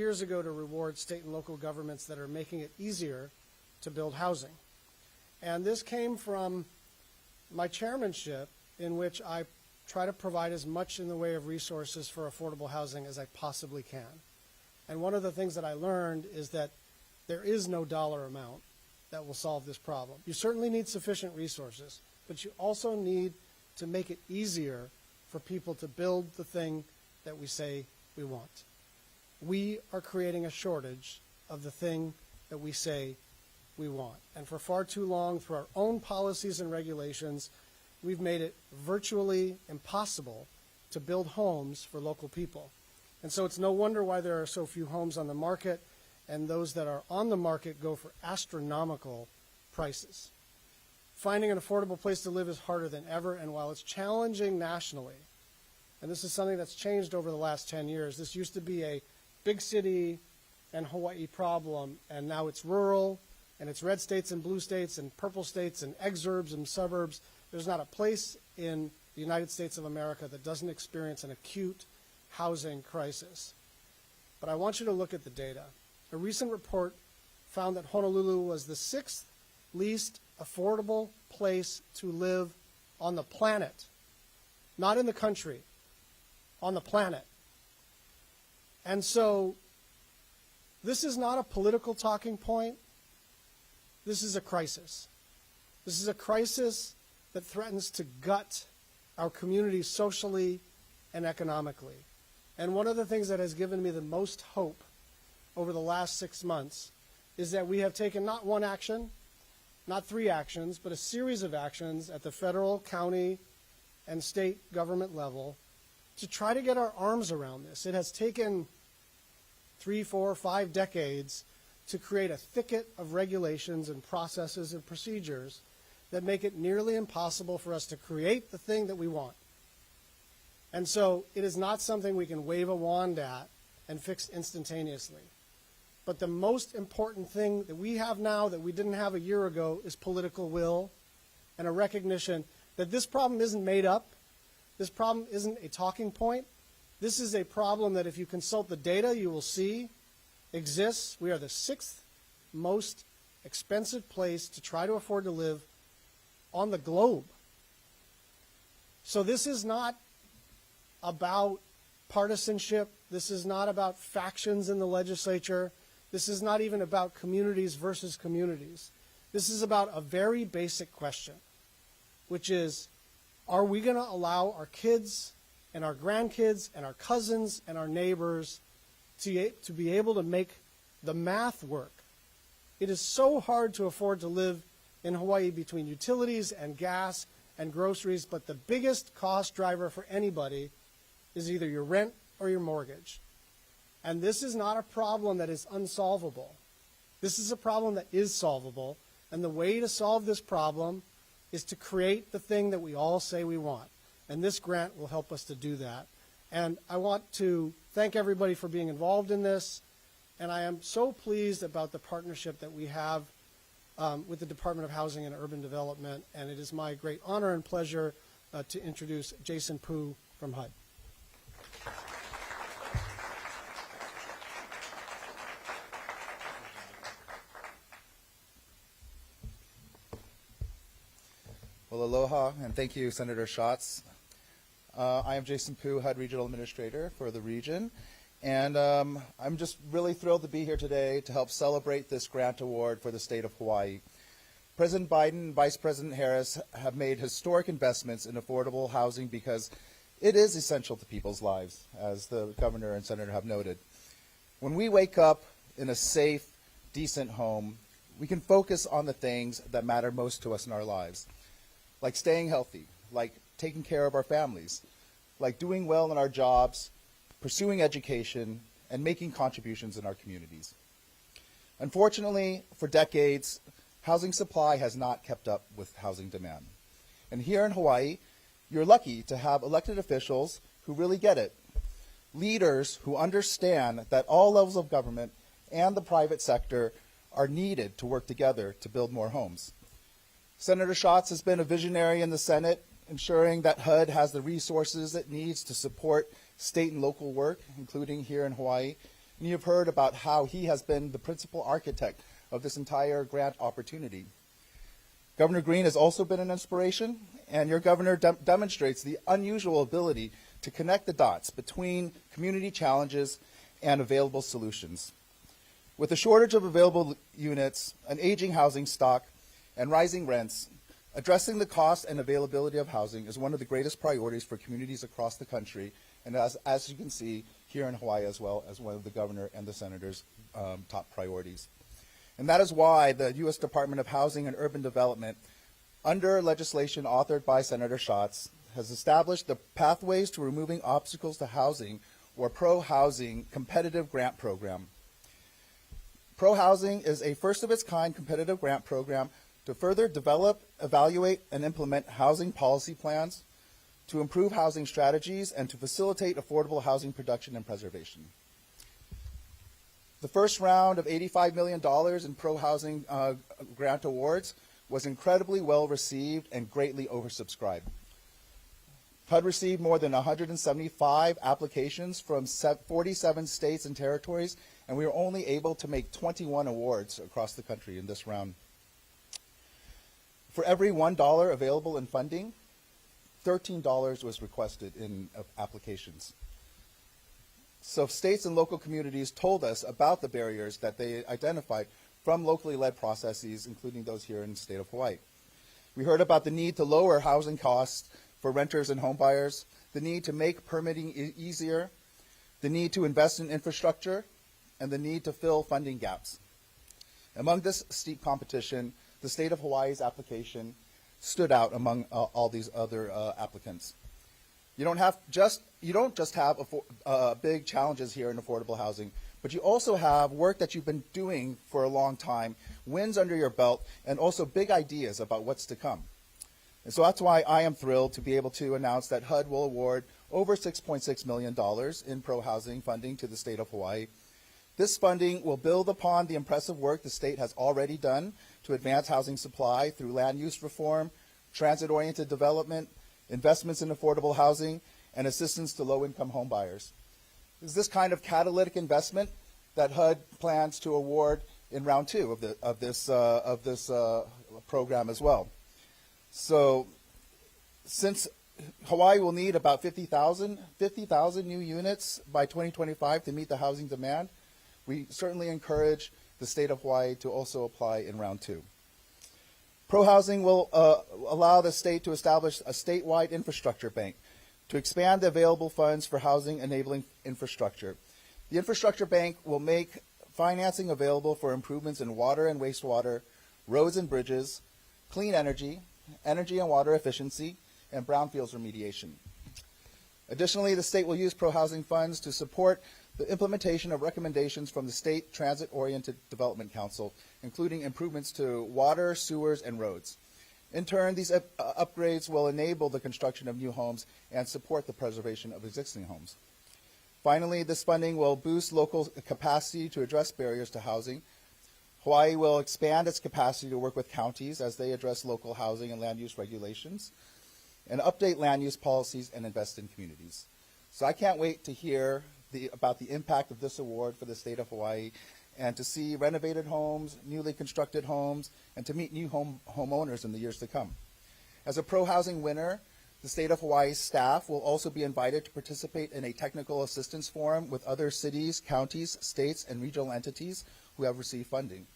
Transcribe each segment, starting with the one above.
years ago to reward state and local governments that are making it easier to build housing. And this came from my chairmanship, in which I try to provide as much in the way of resources for affordable housing as I possibly can. And one of the things that I learned is that there is no dollar amount that will solve this problem. You certainly need sufficient resources, but you also need to make it easier for people to build the thing that we say we want. We are creating a shortage of the thing that we say we want. And for far too long, through our own policies and regulations, we've made it virtually impossible to build homes for local people. And so it's no wonder why there are so few homes on the market, and those that are on the market go for astronomical prices. Finding an affordable place to live is harder than ever, and while it's challenging nationally, and this is something that's changed over the last 10 years, this used to be a big city and Hawaii problem, and now it's rural, and it's red states and blue states and purple states and exurbs and suburbs. There's not a place in the United States of America that doesn't experience an acute housing crisis. But I want you to look at the data. A recent report found that Honolulu was the 6th least affordable place to live on the planet, not in the country, on the planet. And so this is not a political talking point. This is a crisis. This is a crisis that threatens to gut our communities socially and economically. And one of the things that has given me the most hope over the last 6 months is that we have taken not one action, not 3 actions, but a series of actions at the federal, county, and state government level to try to get our arms around this. It has taken 3, 4, 5 decades to create a thicket of regulations and processes and procedures that make it nearly impossible for us to create the thing that we want. And so it is not something we can wave a wand at and fix instantaneously. But the most important thing that we have now that we didn't have a year ago is political will and a recognition that this problem isn't made up. This problem isn't a talking point. This is a problem that if you consult the data, you will see exists. We are the 6th most expensive place to try to afford to live on the globe. So this is not about partisanship. This is not about factions in the legislature. This is not even about communities versus communities. This is about a very basic question, which is, are we going to allow our kids and our grandkids and our cousins and our neighbors to be able to make the math work? It is so hard to afford to live in Hawaii between utilities and gas and groceries, but the biggest cost driver for anybody is either your rent or your mortgage. And this is not a problem that is unsolvable. This is a problem that is solvable, and the way to solve this problem is to create the thing that we all say we want. And this grant will help us to do that. And I want to thank everybody for being involved in this, and I am so pleased about the partnership that we have with the Department of Housing and Urban Development, and it is my great honor and pleasure to introduce Jason Poo from HUD. Well, aloha, and thank you, Senator Schatz. I am Jason Poo, HUD Regional Administrator for the region, and I'm just really thrilled to be here today to help celebrate this grant award for the state of Hawaii. President Biden and Vice President Harris have made historic investments in affordable housing because it is essential to people's lives, as the governor and senator have noted. When we wake up in a safe, decent home, we can focus on the things that matter most to us in our lives, like staying healthy, like taking care of our families, like doing well in our jobs, pursuing education, and making contributions in our communities. Unfortunately, for decades, housing supply has not kept up with housing demand. And here in Hawaii, you're lucky to have elected officials who really get it, leaders who understand that all levels of government and the private sector are needed to work together to build more homes. Senator Schatz has been a visionary in the Senate, ensuring that HUD has the resources it needs to support state and local work, including here in Hawaii. and you've heard about how he has been the principal architect of this entire grant opportunity. Governor Green has also been an inspiration, and your governor demonstrates the unusual ability to connect the dots between community challenges and available solutions. With a shortage of available units, an aging housing stock, and rising rents, addressing the cost and availability of housing is one of the greatest priorities for communities across the country, and as you can see here in Hawaii as well as one of the governor and the senator's top priorities. And that is why the U.S. Department of Housing and Urban Development, under legislation authored by Senator Schatz, has established the Pathways to Removing Obstacles to Housing, or Pro-Housing, competitive grant program. Pro-Housing is a first-of-its-kind competitive grant program to further develop, evaluate, and implement housing policy plans, to improve housing strategies, and to facilitate affordable housing production and preservation. The first round of $85 million in pro-housing grant awards was incredibly well received and greatly oversubscribed. HUD received more than 175 applications from 47 states and territories, and we were only able to make 21 awards across the country in this round. For every $1 available in funding, $13 was requested in applications. So states and local communities told us about the barriers that they identified from locally led processes, including those here in the state of Hawaii. We heard about the need to lower housing costs for renters and home buyers, the need to make permitting easier, the need to invest in infrastructure, and the need to fill funding gaps. Among this steep competition, the state of Hawaii's application stood out among all these other applicants. You don't just have big challenges here in affordable housing, but you also have work that you've been doing for a long time, wins under your belt, and also big ideas about what's to come. And so that's why I am thrilled to be able to announce that HUD will award over $6.6 million in pro-housing funding to the state of Hawaii. This funding will build upon the impressive work the state has already done to advance housing supply through land use reform, transit-oriented development, investments in affordable housing, and assistance to low-income home buyers. It's this kind of catalytic investment that HUD plans to award in round two of this program as well. So, since Hawaii will need about 50,000 new units by 2025 to meet the housing demand, we certainly encourage the state of Hawaii to also apply in round two. Pro-housing will allow the state to establish a statewide infrastructure bank to expand the available funds for housing enabling infrastructure. The infrastructure bank will make financing available for improvements in water and wastewater, roads and bridges, clean energy, energy and water efficiency, and brownfields remediation. Additionally, the state will use pro-housing funds to support the implementation of recommendations from the State Transit-Oriented Development Council, including improvements to water, sewers, and roads. In turn, these upgrades will enable the construction of new homes and support the preservation of existing homes. Finally, this funding will boost local capacity to address barriers to housing. Hawaii will expand its capacity to work with counties as they address local housing and land use regulations, and update land use policies and invest in communities. So I can't wait to hear about the impact of this award for the state of Hawaii, and to see renovated homes, newly constructed homes, and to meet new homeowners in the years to come. As a pro-housing winner, the state of Hawaii's staff will also be invited to participate in a technical assistance forum with other cities, counties, states, and regional entities who have received funding.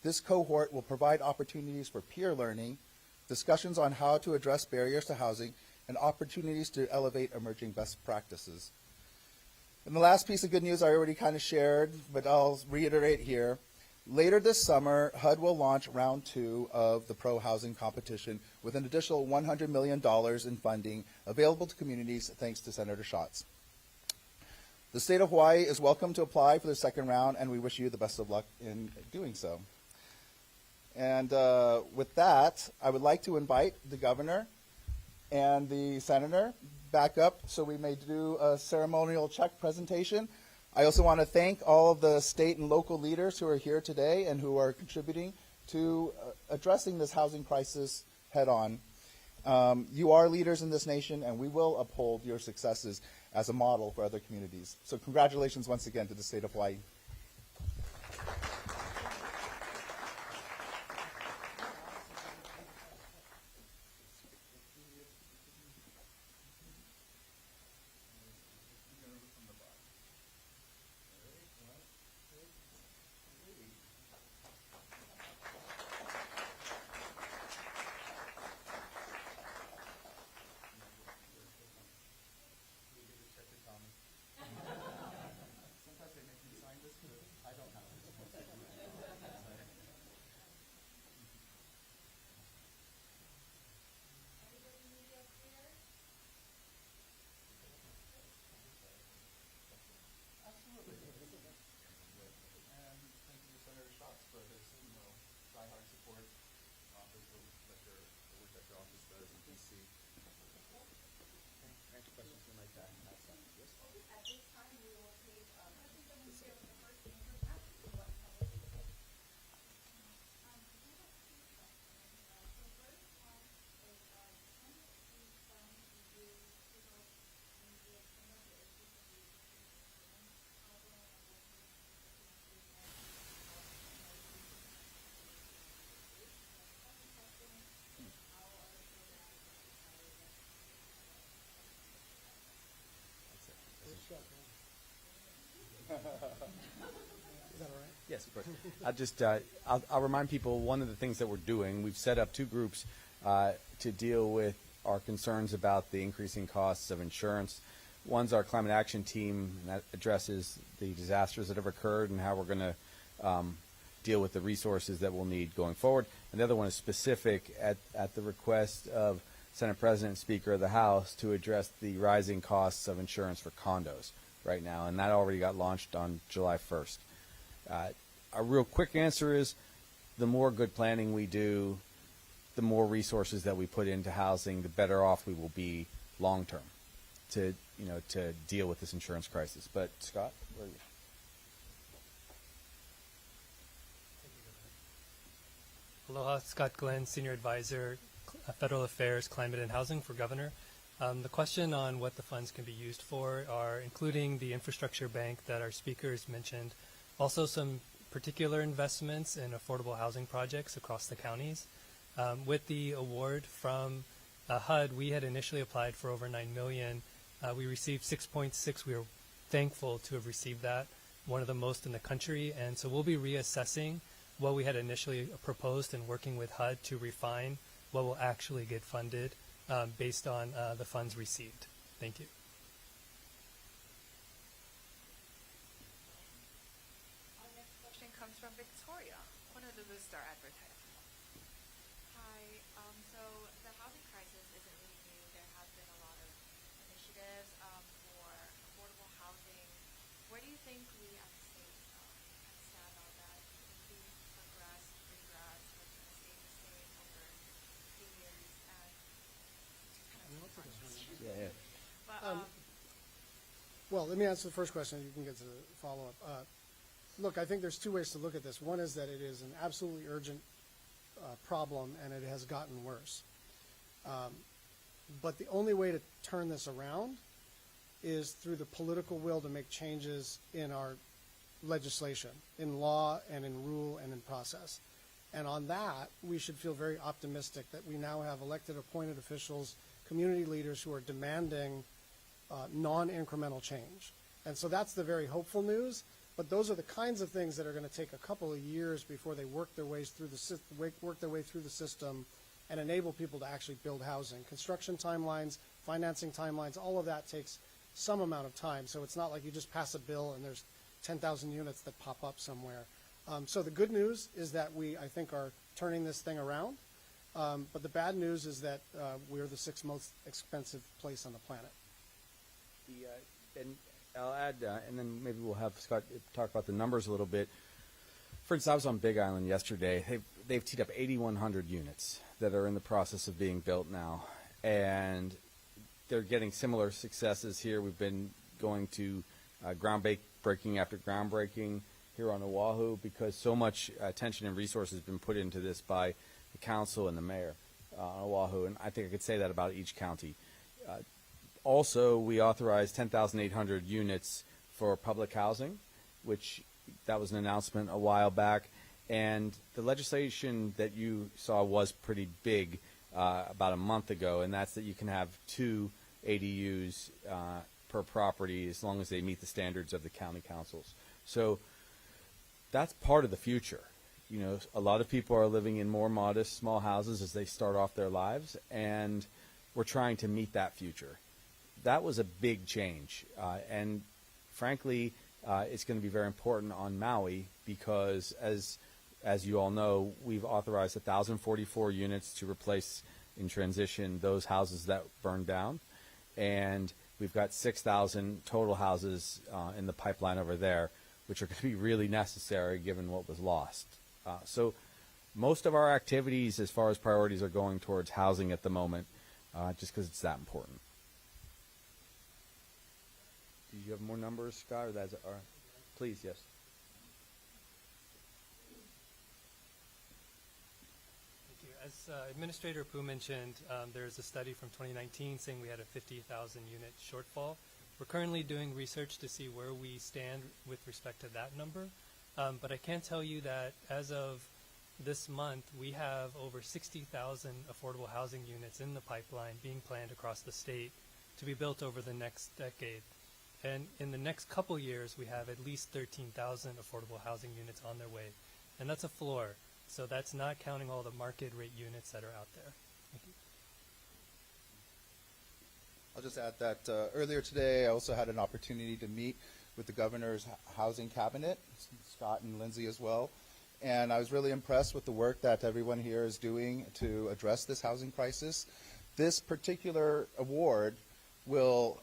This cohort will provide opportunities for peer learning, discussions on how to address barriers to housing, and opportunities to elevate emerging best practices. And the last piece of good news I already kind of shared, but I'll reiterate here. Later this summer, HUD will launch round two of the pro-housing competition with an additional $100 million in funding available to communities thanks to Senator Schatz. The state of Hawaii is welcome to apply for the second round, and we wish you the best of luck in doing so. And with that, I would like to invite the governor and the senator back up so we may do a ceremonial check presentation. I also want to thank all of the state and local leaders who are here today and who are contributing to addressing this housing crisis head on. You are leaders in this nation, and we will uphold your successes. as a model for other communities. So congratulations once again to the state of Hawaii. And thank you to Senator Schatz for his, diehard support for the work that your office does in DC. Answer questions from like that. Yes. At this time, we will take questions from the chair for the first interview. What color is it? The first one is, can you please tell me if you people in the some of the issues that you housing and Is that all right? Yes, of course. I'll remind people one of the things that we're doing. We've set up two groups to deal with our concerns about the increasing costs of insurance. One's our climate action team, and that addresses the disasters that have occurred and how we're going to deal with the resources that we'll need going forward. And the other one is specific at the request of Senate President and Speaker of the House to address the rising costs of insurance for condos right now, and that already got launched on July 1st. A real quick answer is the more good planning we do, the more resources that we put into housing, the better off we will be long term to deal with this insurance crisis. But Scott, where are you? Aloha, Scott Glenn, Senior Advisor, Federal Affairs, Climate and Housing for Governor. The question on what the funds can be used for are including the infrastructure bank that our speakers mentioned, also some particular investments in affordable housing projects across the counties. With the award from HUD, we had initially applied for over $9 million. We received 6.6. We were thankful to have received that, one of the most in the country. And so we'll be reassessing what we had initially proposed and working with HUD to refine what will actually get funded based on the funds received. Thank you. Our next question comes from Victoria, one of the Star advertisers. Hi. So the housing crisis isn't really new. There has been a lot of initiatives for affordable housing. Where do you think we as a state can stand on that? If we progress, regress, or it's going to stay the same over a few years? And Yeah. but, Well, let me answer the first question. You can get to the follow-up. Look, I think there's two ways to look at this. One is that it is an absolutely urgent problem, and it has gotten worse. But the only way to turn this around is through the political will to make changes in our legislation, in law and in rule and in process. And on that, we should feel very optimistic that we now have elected appointed officials, community leaders who are demanding non-incremental change. And so that's the very hopeful news. But those are the kinds of things that are going to take a couple of years before they work their way through the system and enable people to actually build housing. Construction timelines, financing timelines, all of that takes some amount of time. So it's not like you just pass a bill and there's 10,000 units that pop up somewhere. So the good news is that we, I think, are turning this thing around. But the bad news is that we're the sixth most expensive place on the planet. And I'll add, and then maybe we'll have Scott talk about the numbers a little bit. For instance, I was on Big Island yesterday. They've teed up 8,100 units that are in the process of being built now, and they're getting similar successes here. We've been going to groundbreaking after groundbreaking here on Oahu because so much attention and resources has been put into this by the council and the mayor on Oahu, and I think I could say that about each county. Also, we authorized 10,800 units for public housing, which that was an announcement a while back. And the legislation that you saw was pretty big about a month ago, and that's that you can have 2 ADUs per property as long as they meet the standards of the county councils. So that's part of the future. You know, a lot of people are living in more modest, small houses as they start off their lives, and we're trying to meet that future. That was a big change, and frankly, it's going to be very important on Maui because, as you all know, we've authorized 1,044 units to replace in transition those houses that burned down, and we've got 6,000 total houses in the pipeline over there, which are going to be really necessary given what was lost. So most of our activities as far as priorities are going towards housing at the moment, just because it's that important. Do you have more numbers, Scott, or that's all right? Please, yes. Thank you. As Administrator Pu mentioned, there's a study from 2019 saying we had a 50,000 unit shortfall. We're currently doing research to see where we stand with respect to that number. But I can tell you that as of this month, we have over 60,000 affordable housing units in the pipeline being planned across the state to be built over the next decade. And in the next couple years, we have at least 13,000 affordable housing units on their way. And that's a floor. So that's not counting all the market rate units that are out there. Thank you. I'll just add that earlier today I also had an opportunity to meet with the governor's housing cabinet, Scott and Lindsay as well. And I was really impressed with the work that everyone here is doing to address this housing crisis. This particular award will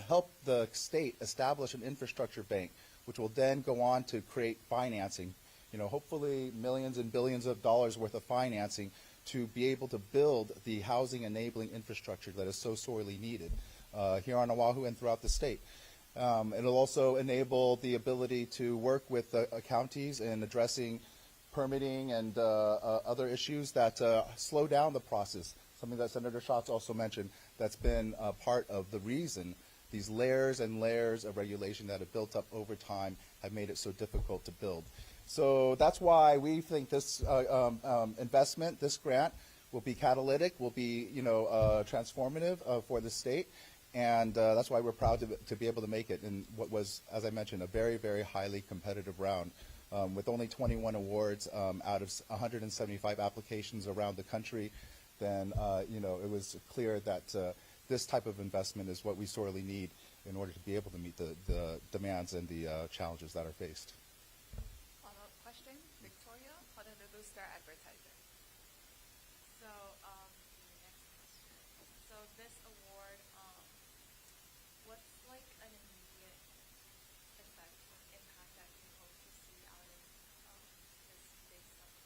help the state establish an infrastructure bank, which will then go on to create financing, you know, hopefully millions and billions of dollars worth of financing to be able to build the housing enabling infrastructure that is so sorely needed here on Oahu and throughout the state. It'll also enable the ability to work with counties in addressing permitting and other issues that slow down the process, something that Senator Schatz also mentioned that's been part of the reason these layers and layers of regulation that have built up over time have made it so difficult to build. So that's why we think this investment, this grant, will be catalytic, will be transformative for the state. And that's why we're proud to be able to make it in what was, as I mentioned, a very, very highly competitive round. With only 21 awards out of 175 applications around the country, then it was clear that this type of investment is what we sorely need in order to be able to meet the demands and the challenges that are faced. Follow-up question, Victoria, how to boost our advertising. So, next question. So this award, what's like an immediate effect or impact that you hope to see out of this big study?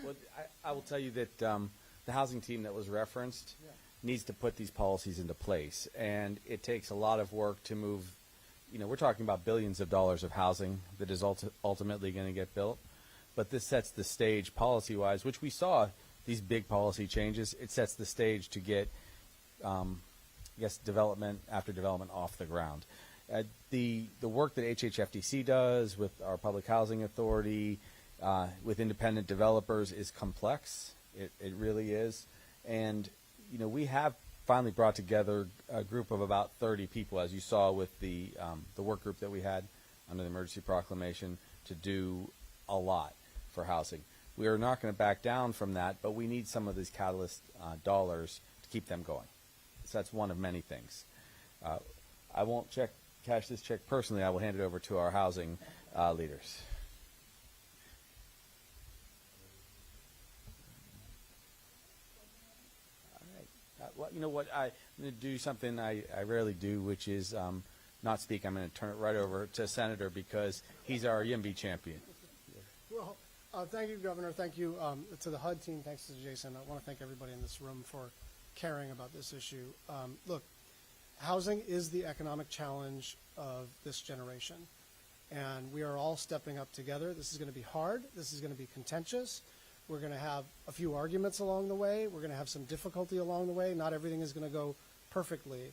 Well, I will tell you that the housing team that was referenced needs to put these policies into place, and it takes a lot of work to move. We're talking about billions of dollars of housing that is ultimately going to get built, but this sets the stage policy-wise, which we saw these big policy changes. It sets the stage to get, development after development off the ground. The work that HHFDC does with our Public Housing Authority, with independent developers is complex. It really is. And, we have finally brought together a group of about 30 people, as you saw with the work group that we had under the emergency proclamation, to do a lot for housing. We are not going to back down from that, but we need some of these catalyst dollars to keep them going. So that's one of many things. I won't cash this check personally. I will hand it over to our housing leaders. Well, you know what? I'm going to do something I rarely do, which is not speak. I'm going to turn it right over to Senator because he's our YIMBY champion. Well, thank you, Governor. Thank you to the HUD team. Thanks to Jason. I want to thank everybody in this room for caring about this issue. Look, housing is the economic challenge of this generation, and we are all stepping up together. This is going to be hard. This is going to be contentious. We're going to have a few arguments along the way. We're going to have some difficulty along the way. Not everything is going to go perfectly.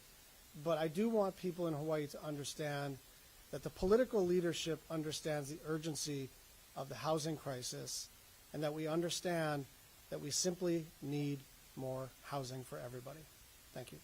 But I do want people in Hawaii to understand that the political leadership understands the urgency of the housing crisis, and that we understand that we simply need more housing for everybody. Thank you.